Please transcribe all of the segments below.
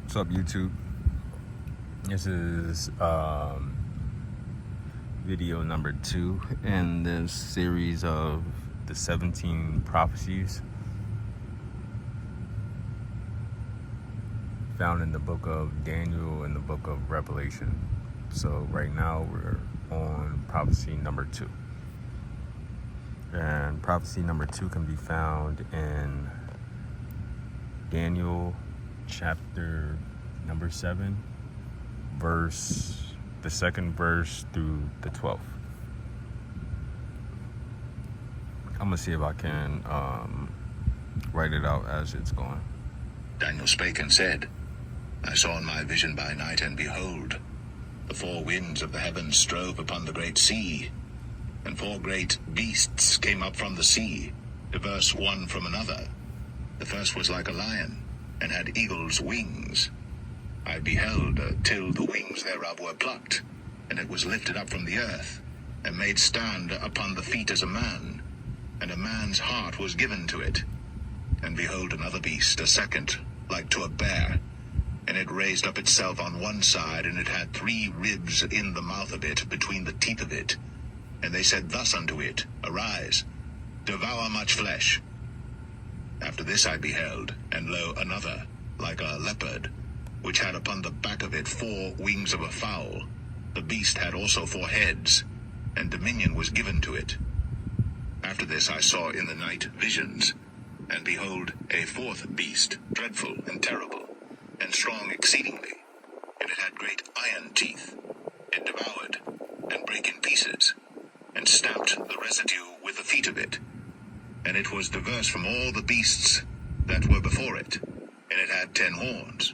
What's up, YouTube? This is video number 2 in this series of the 17 prophecies found in the book of Daniel and the book of Revelation. So right now we're on prophecy number 2. And prophecy number 2 can be found in Daniel chapter number 7, the second verse through the 12th. I'm gonna see if I can write it out as it's going. Daniel spake and said, I saw in my vision by night, and behold, the 4 winds of the heavens strove upon the great sea, and 4 great beasts came up from the sea, diverse one from another. The first was like a lion, and had eagle's wings. I beheld till the wings thereof were plucked, and it was lifted up from the earth, and made stand upon the feet as a man, and a man's heart was given to it. And behold, another beast, a second, like to a bear, and it raised up itself on one side, and it had 3 ribs in the mouth of it, between the teeth of it. And they said thus unto it, Arise, devour much flesh. After this I beheld, and lo, another, like a leopard, which had upon the back of it 4 wings of a fowl. The beast had also 4 heads, and dominion was given to it. After this I saw in the night visions, and behold, a 4th beast, dreadful and terrible, and strong exceedingly, and it had great iron teeth. It devoured, and brake in pieces, and stamped the residue with the feet of it. And it was diverse from all the beasts that were before it, and it had 10 horns.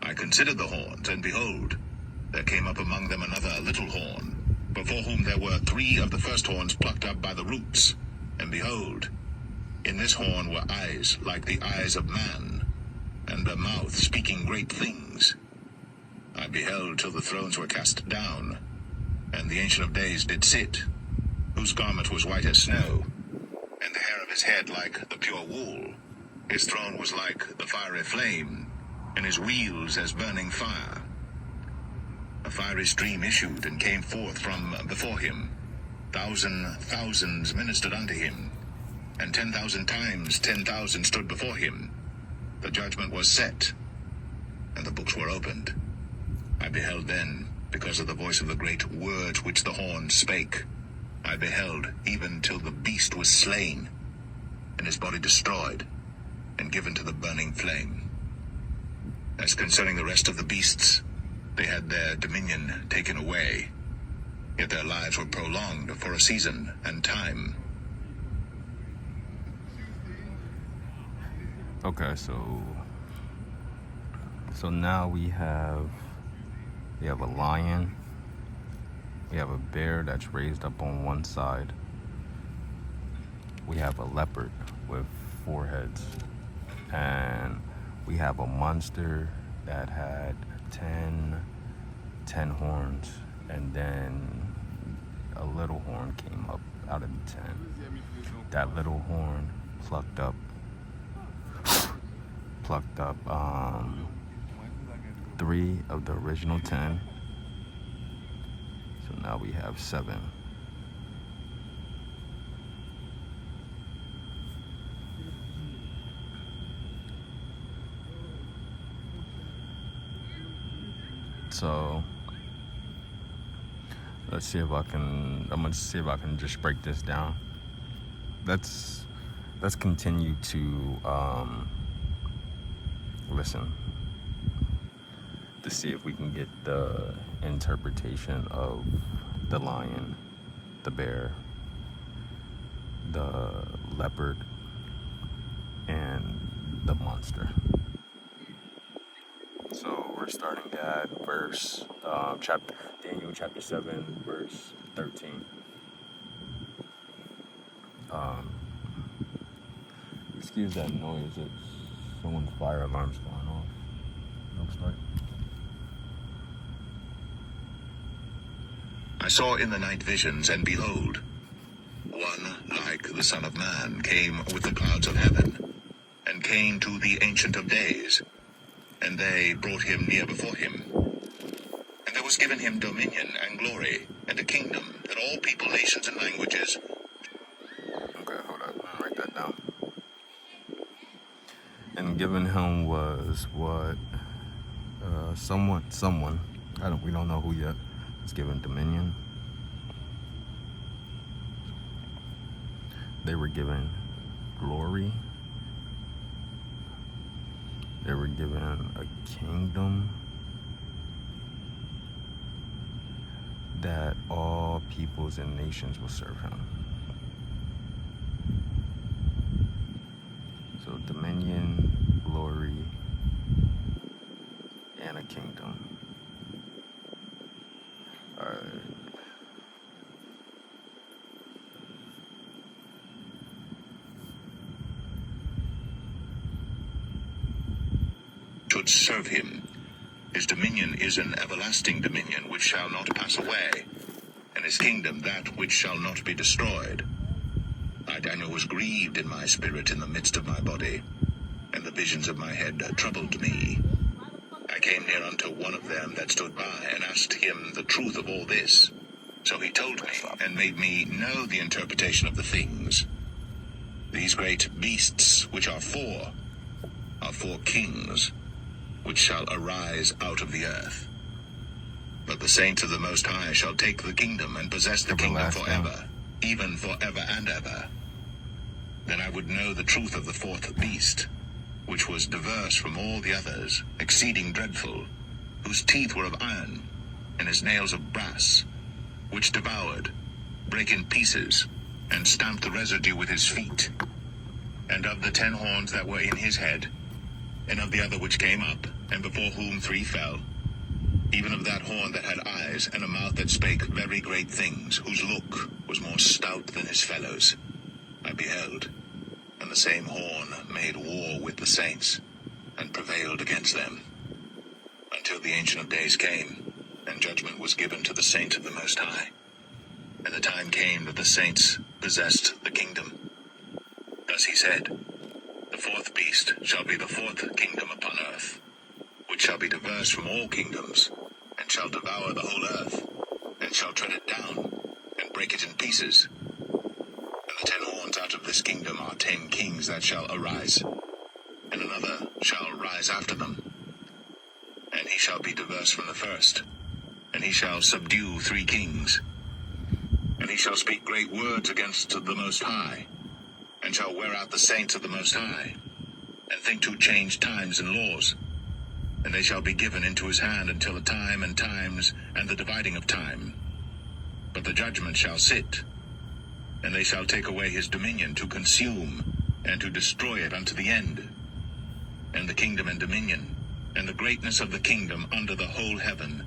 I considered the horns, and behold, there came up among them another little horn, before whom there were 3 of the first horns plucked up by the roots. And behold, in this horn were eyes like the eyes of man, and a mouth speaking great things. I beheld till the thrones were cast down, and the Ancient of Days did sit, whose garment was white as snow, and the hair of his head like the pure wool. His throne was like the fiery flame, and his wheels as burning fire. A fiery stream issued and came forth from before him. Thousands ministered unto him, and 10,000 times 10,000 stood before him. The judgment was set, and the books were opened. I beheld then, because of the voice of the great words which the horn spake, I beheld even till the beast was slain, and his body destroyed, and given to the burning flame. As concerning the rest of the beasts, they had their dominion taken away, yet their lives were prolonged for a season and time. Okay, so now we have a lion. We have a bear that's raised up on one side. We have a leopard with 4 heads. And we have a monster that had 10 horns. And then a little horn came up out of the 10. That little horn plucked up 3 of the original 10. So now we have 7. So let's see if I can. I'm gonna see if I can just break this down. Let's continue to listen to see if we can get the interpretation of the lion, the bear, the leopard, and the monster. So we're starting at verse Daniel chapter 7, verse 13. Excuse that noise. It's someone's fire alarm's going off. Looks like. I saw in the night visions, and behold, one like the Son of Man came with the clouds of heaven, and came to the Ancient of Days, and they brought him near before him. And there was given him dominion and glory and a kingdom, that all people, nations, and languages. Okay, hold up. I'll write that down. And given him was what? Someone. We don't know who yet. Was given dominion. They were given glory. They were given a kingdom that all peoples and nations will serve him. So dominion, glory, and a kingdom. All right. Should serve him. His dominion is an everlasting dominion which shall not pass away, and his kingdom that which shall not be destroyed. I, Daniel, was grieved in my spirit in the midst of my body, and the visions of my head troubled me. I came near unto one of them that stood by, and asked him the truth of all this. So he told me, and made me know the interpretation of the things. These great beasts which are four kings, which shall arise out of the earth. But the saints of the Most High shall take the kingdom and possess the kingdom forever, even forever and ever. Then I would know the truth of the fourth beast, which was diverse from all the others, exceeding dreadful, whose teeth were of iron, and his nails of brass, which devoured, brake in pieces, and stamped the residue with his feet. And of the 10 horns that were in his head, and of the other which came up, and before whom 3 fell, even of that horn that had eyes, and a mouth that spake very great things, whose look was more stout than his fellows, I beheld, and the same horn made war with the saints, and prevailed against them, until the Ancient of Days came, and judgment was given to the saints of the Most High. And the time came that the saints possessed the kingdom. Thus he said, the fourth beast shall be the 4th kingdom upon earth, which shall be diverse from all kingdoms, and shall devour the whole earth, and shall tread it down, and break it in pieces. And the 10 horns out of this kingdom are 10 kings that shall arise, and another shall rise after them. And he shall be diverse from the first, and he shall subdue 3 kings. And he shall speak great words against the Most High, and shall wear out the saints of the Most High, and think to change times and laws. And they shall be given into his hand until a time and times, and the dividing of time. But the judgment shall sit, and they shall take away his dominion to consume, and to destroy it unto the end. And the kingdom and dominion, and the greatness of the kingdom under the whole heaven,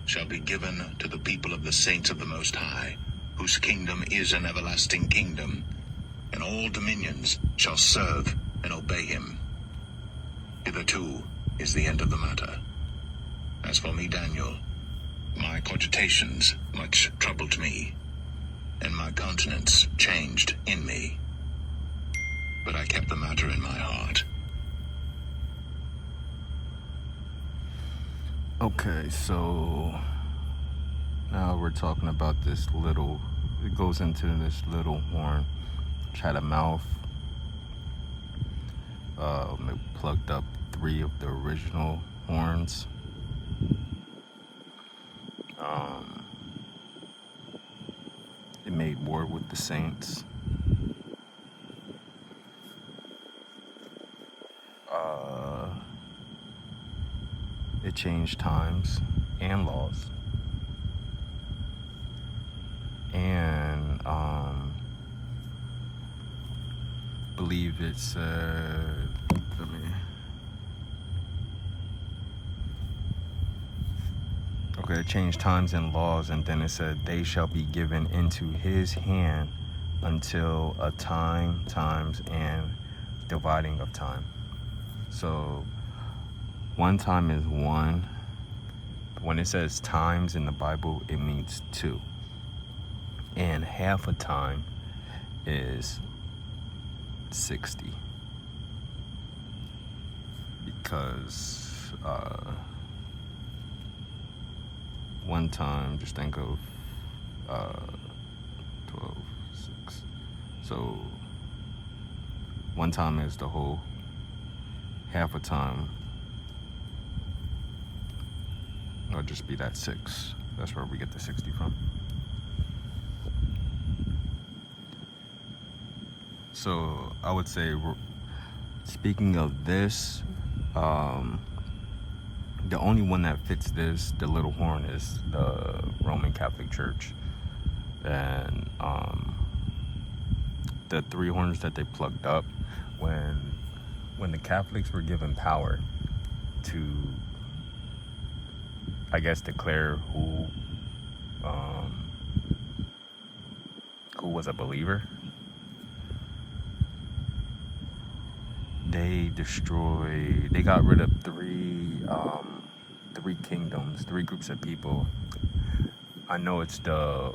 shall be given to the people of the saints of the Most High, whose kingdom is an everlasting kingdom, and all dominions shall serve and obey him. Hitherto is the end of the matter. As for me, Daniel, my cogitations much troubled me, and my countenance changed in me. But I kept the matter in my heart. Okay, so now we're talking about this little, it goes into this little horn, which had a mouth. It plucked up 3 of the original horns. It made war with the saints. It changed times and laws. And believe it said, okay, it changed times and laws, and then it said they shall be given into his hand until a time, times, and dividing of time. So one time is 1. When it says times in the Bible, it means 2. And half a time is 60. Because one time, just think of 12, 6. So one time is the whole. Half a time, it'll just be that 6. That's where we get the 60 from. So I would say, speaking of this, the only one that fits this, the little horn, is the Roman Catholic Church. And the 3 horns that they plugged up when the Catholics were given power to, I guess, declare who was a believer, they got rid of three kingdoms, 3 groups of people. I know it's the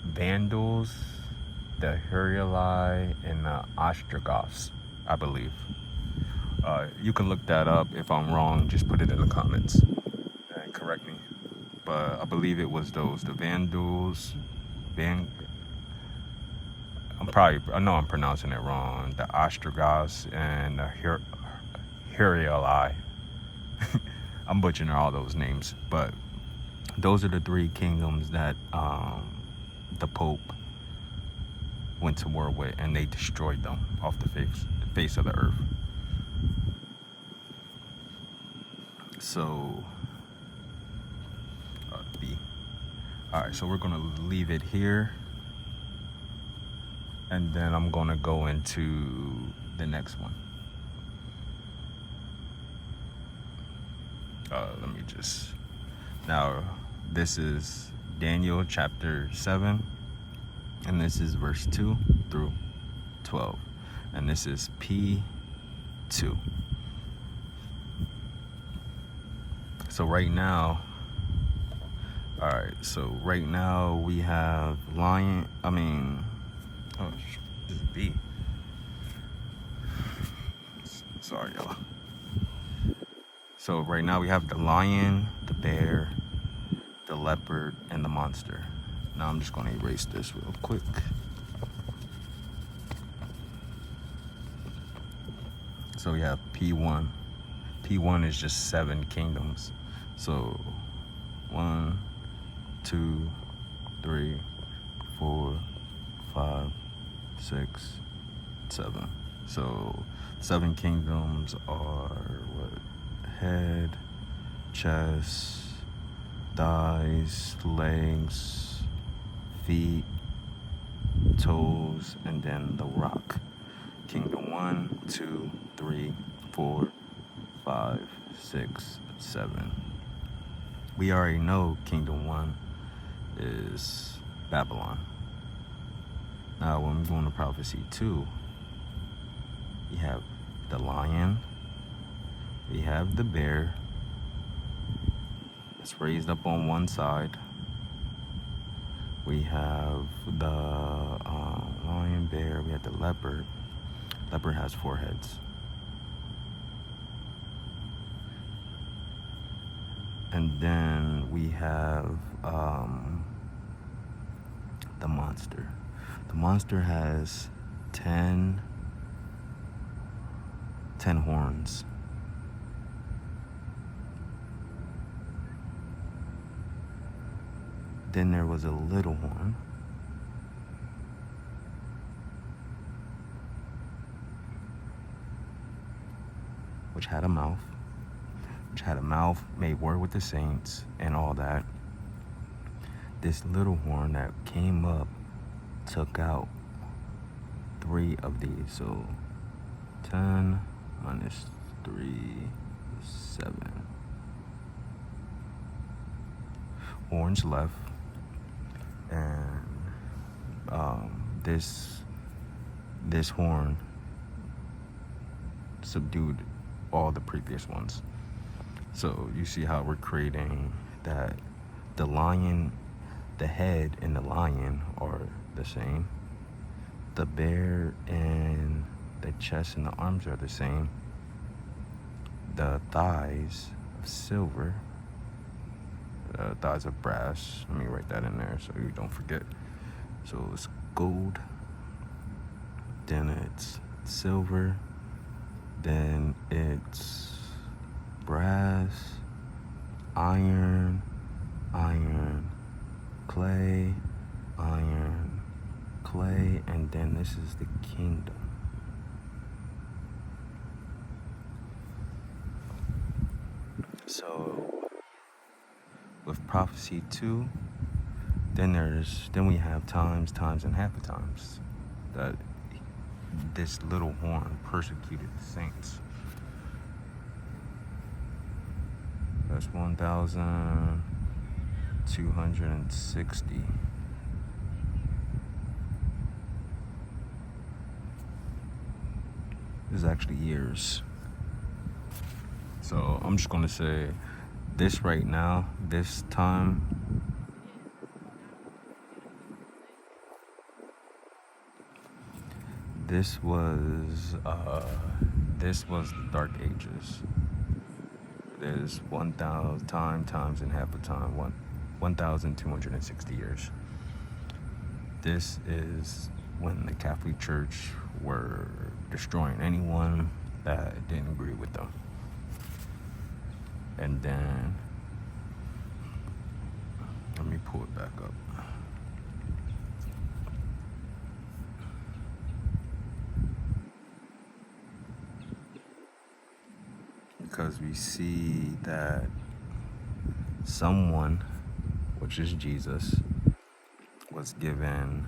Vandals, the Huruli, and the Ostrogoths, I believe. You can look that up. If I'm wrong, just put it in the comments and correct me. But I believe it was those, the Vandals, I know I'm pronouncing it wrong, the Ostrogoths and the Huruli. I'm butchering all those names, but those are the 3 kingdoms that the Pope went to war with, and they destroyed them off the face of the earth. So alright, so we're gonna leave it here, and then I'm gonna go into the next one. Now this is Daniel chapter 7, and this is verse 2 through 12, and this is P2. So right now we have this is B. Sorry, y'all. So right now we have the lion, the bear, the leopard, and the monster. Now I'm just going to erase this real quick. So we have P1. P1 is just 7 kingdoms. So 1, 2, 3, 4, 5, 6, 7. So 7 kingdoms are what? Head, chest, thighs, legs, feet, toes, and then the rock. Kingdom 1, 2, 3, 4, 5, 6, 7. We already know Kingdom 1 is Babylon. Now when we go into Prophecy 2, we have the lion, we have the bear that's raised up on one side, we have the lion, bear, we have the leopard. Leopard has 4 heads. And then we have the monster. The monster has 10 horns. Then there was a little horn. Which had a mouth. Made war with the saints and all that. This little horn that came up took out 3 of these. So 10 minus 3 is 7. Horns left. And this horn subdued all the previous ones. So you see how we're creating that the lion, the head and the lion are the same. The bear and the chest and the arms are the same. the thighs of silver, thighs of brass. Let me write that in there so you don't forget. So it's gold, then it's silver, then it's brass, iron, clay, iron, clay, and then this is the kingdom. So with prophecy 2, then we have times, and half a times that this little horn persecuted the saints. That's 1,260. This is actually years. So I'm just gonna say this right now, this time, this was the Dark Ages. There's 1,000 times and half a time, 1,260 years. This is when the Catholic Church were destroying anyone that didn't agree with them. And then, let me pull it back up. Because we see that someone, which is Jesus, was given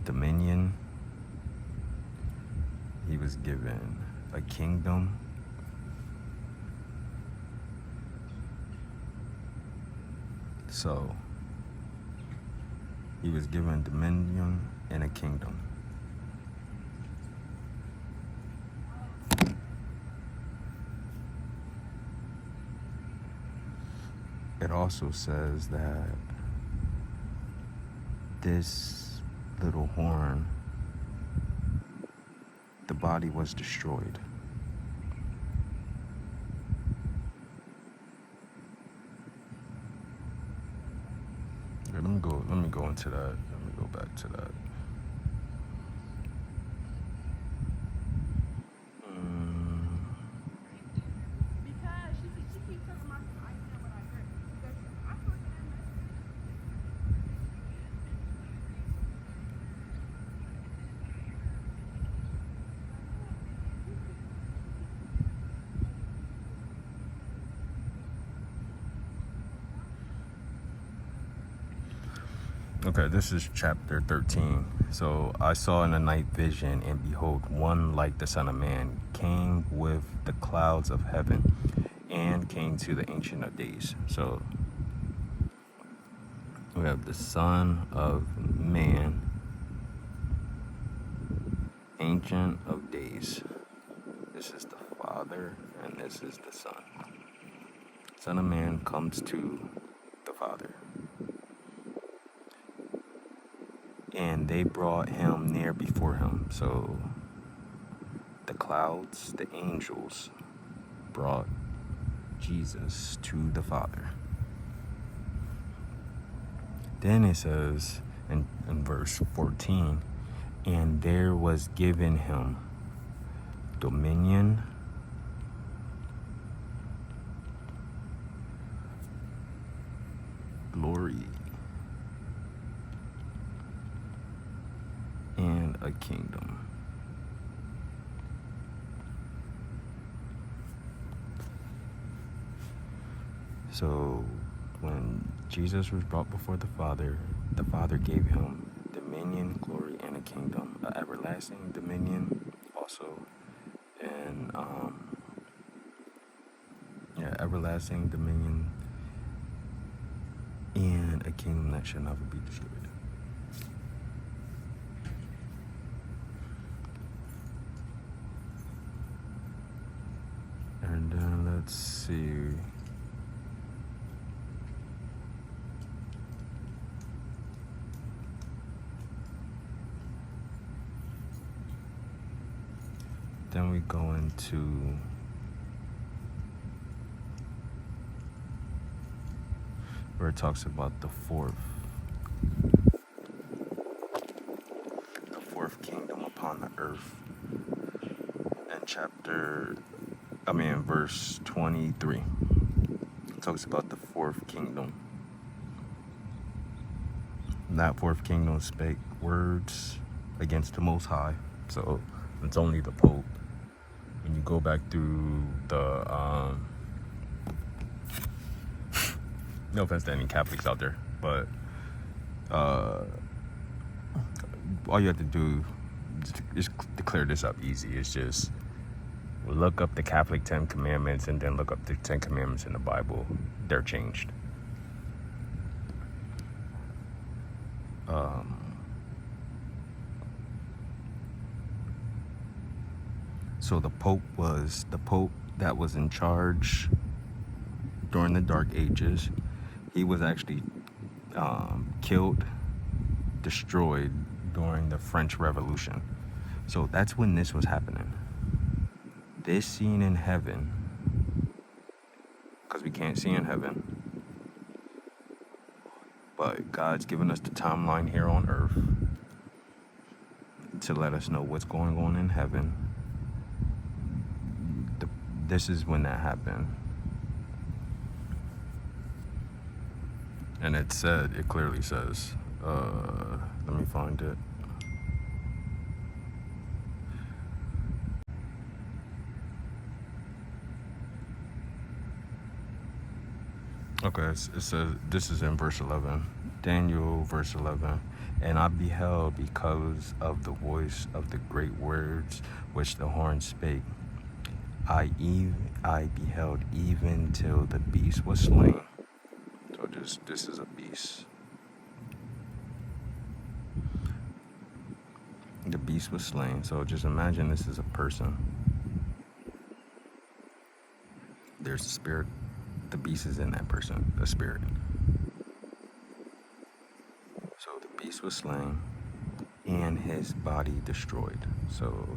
dominion. He was given a kingdom. So he was given dominion and a kingdom. It also says that this little horn, the body was destroyed. Here, let me go into that. Let me go back to that. Okay, this is chapter 13. So I saw in a night vision, and behold, one like the Son of Man came with the clouds of heaven and came to the Ancient of Days. So we have the Son of Man, Ancient of Days. This is the Father, and this is the Son. Son of Man comes to the Father. And they brought him near before him. So the clouds, the angels, brought Jesus to the Father. Then it says in verse 14, and there was given him dominion, glory, and a kingdom. So when Jesus was brought before the Father gave him dominion, glory, and a kingdom, an everlasting dominion also, and everlasting dominion, and a kingdom that shall never be destroyed. And then let's see. Then we go into where it talks about the fourth kingdom upon the earth. In verse 23, it talks about the fourth kingdom. And that fourth kingdom spake words against the Most High. So it's only the Pope. When you go back through the, no offense to any Catholics out there, but all you have to do is to clear this up easy. It's just look up the Catholic 10 Commandments and then look up the 10 Commandments in the Bible. They're changed. So the Pope that was in charge during the Dark Ages. He was actually killed, destroyed during the French Revolution. So that's when this was happening. This scene in heaven, because we can't see in heaven, but God's given us the timeline here on earth to let us know what's going on in heaven. This is when that happened. And it clearly says, let me find it. Okay, it says, this is in verse 11. Daniel, verse 11. And I beheld because of the voice of the great words which the horn spake. I beheld even till the beast was slain. So this is a beast. The beast was slain. So just imagine this is a person. There's a spirit. The beast is in that person, a spirit. So the beast was slain and his body destroyed. So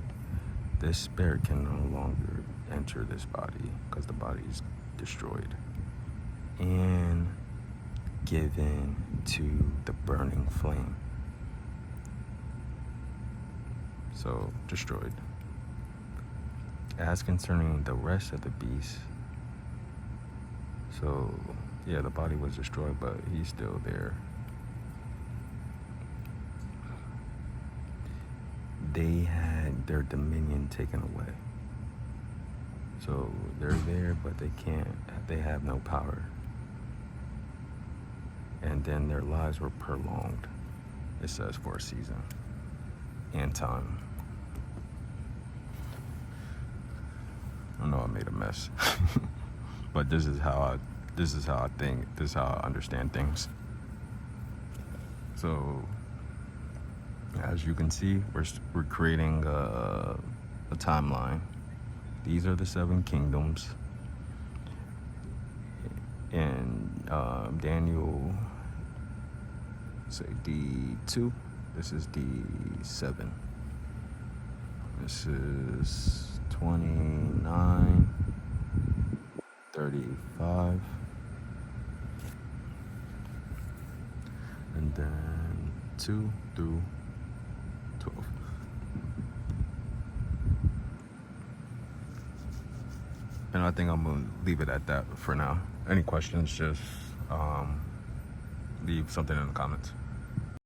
this spirit can no longer enter this body because the body is destroyed and given to the burning flame. So destroyed. As concerning the rest of the beasts, so yeah, the body was destroyed, but he's still there. They had their dominion taken away. So they're there, but they have no power. And then their lives were prolonged, it says, for a season and time. I know I made a mess. But this is how I think, this is how I understand things. So as you can see, we're creating a timeline. These are the 7 kingdoms. In Daniel, say D2, this is D7. This is 29, 35, and then 2 through 12. And I think I'm gonna leave it at that for now. Any questions, just leave something in the comments.